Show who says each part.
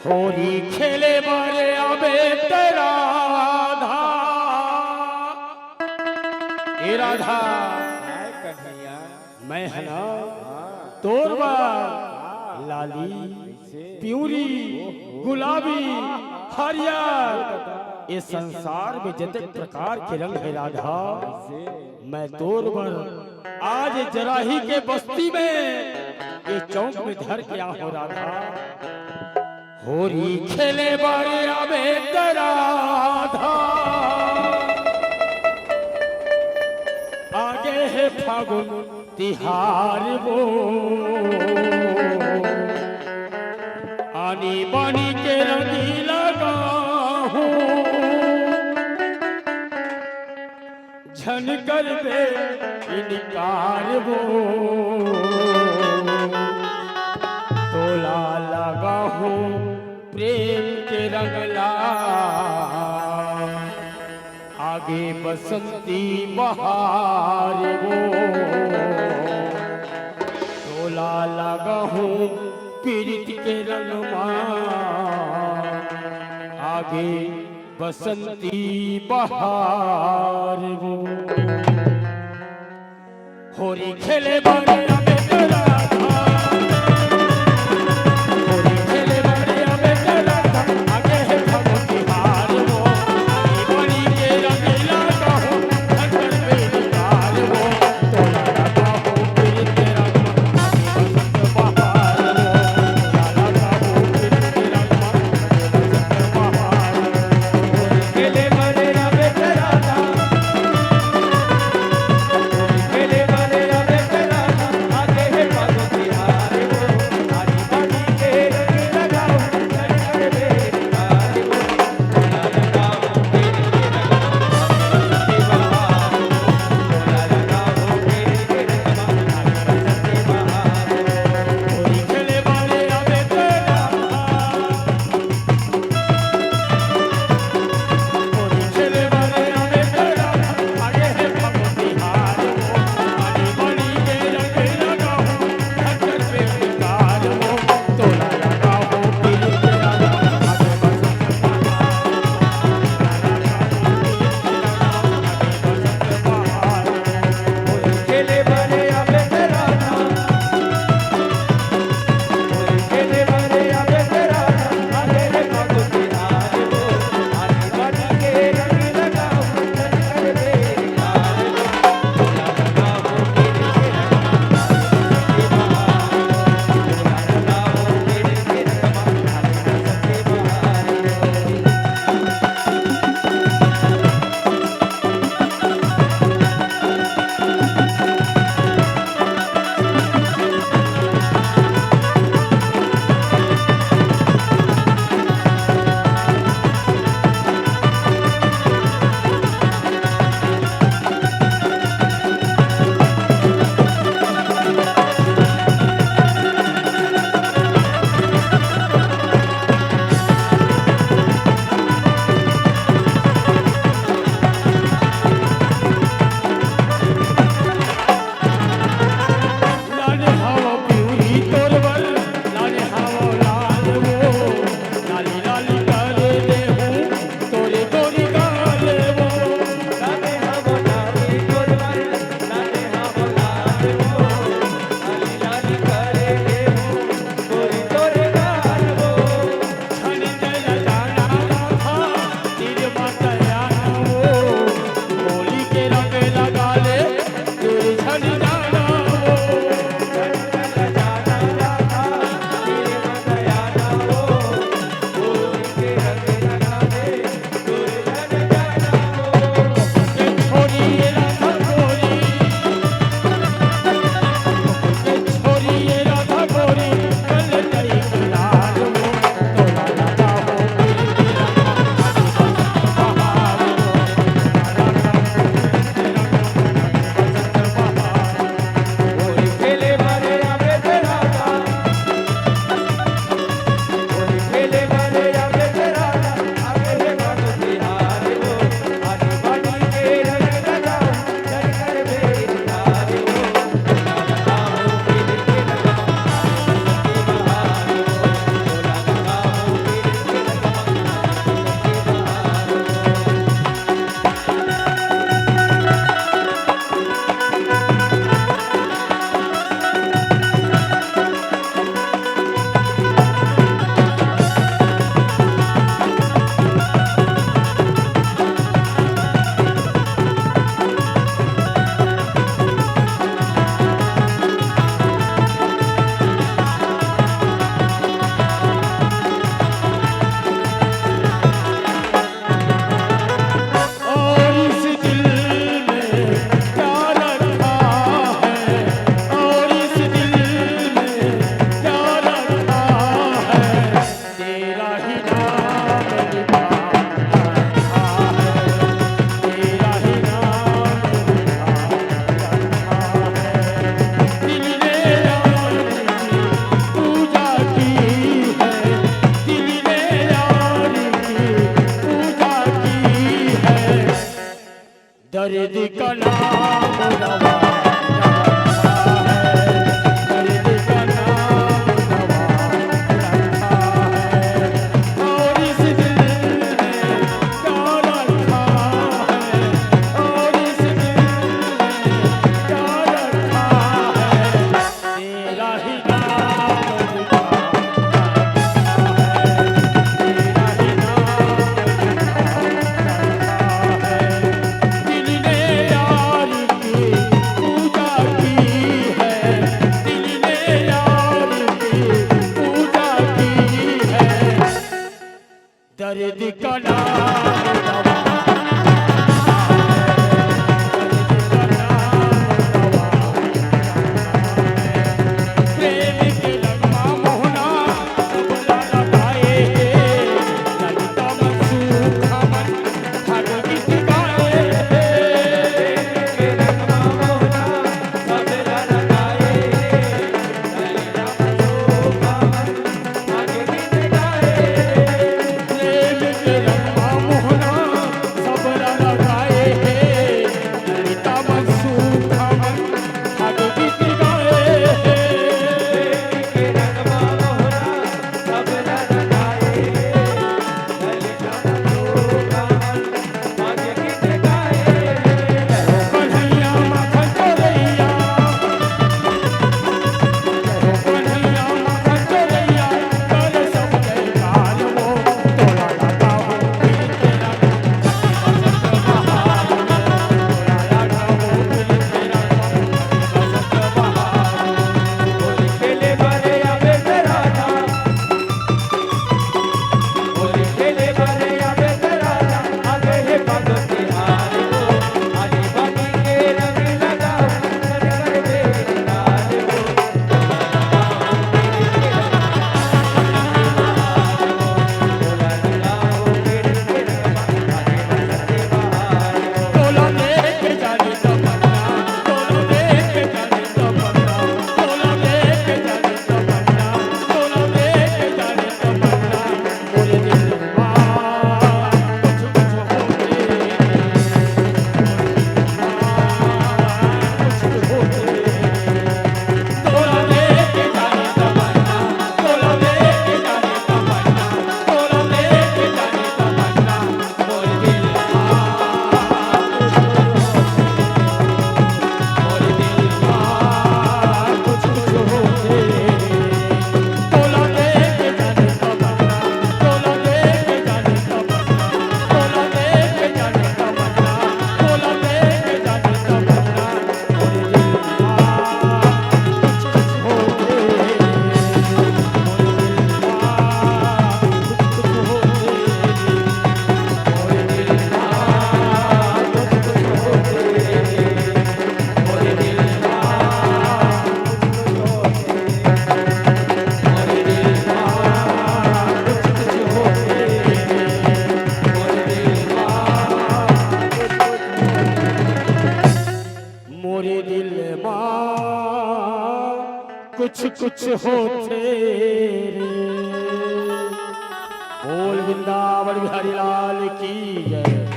Speaker 1: होरी खेले बारे आवे तेरा राधा ए राधा
Speaker 2: कन्हैया
Speaker 1: मैं है ना तोरबा लाली प्यूरी गुलाबी हरियर इस संसार में जितने प्रकार के रंग है राधा मैं तोरबर आज जराही के बस्ती में ये चौक में धर के हो राधा होरी खेले बारे आवे राधा आगे है फागुन तिहार वो आनी बानी के रंगी लगा हूँ झन कर दे इनकार वो तोला लगा हूँ प्रेम के रंगला आगे बसंती बहार वो तोला लगा हूँ पीरित के रंगमा आगे बसंती बहार वो होरी खेले बारे आवे तेरा राधा होरी खेले बारे आवे तेरा राधा आगे है फागुन तिहार वो बनी के रंग लगा हूँ अंदर बेकार वो तोला लगा हूँ पीरित के रंगमा आगे बसंत बहार वो तोला लगा हूँ पीरित के रंगमा आगे बसंत बहार
Speaker 2: खेले वाले आवे तेरा राधा खेले वाले आवे तेरा राधा
Speaker 1: कुछ कुछ होते रे। बोल वृंदावन बिहारी लाल की जय।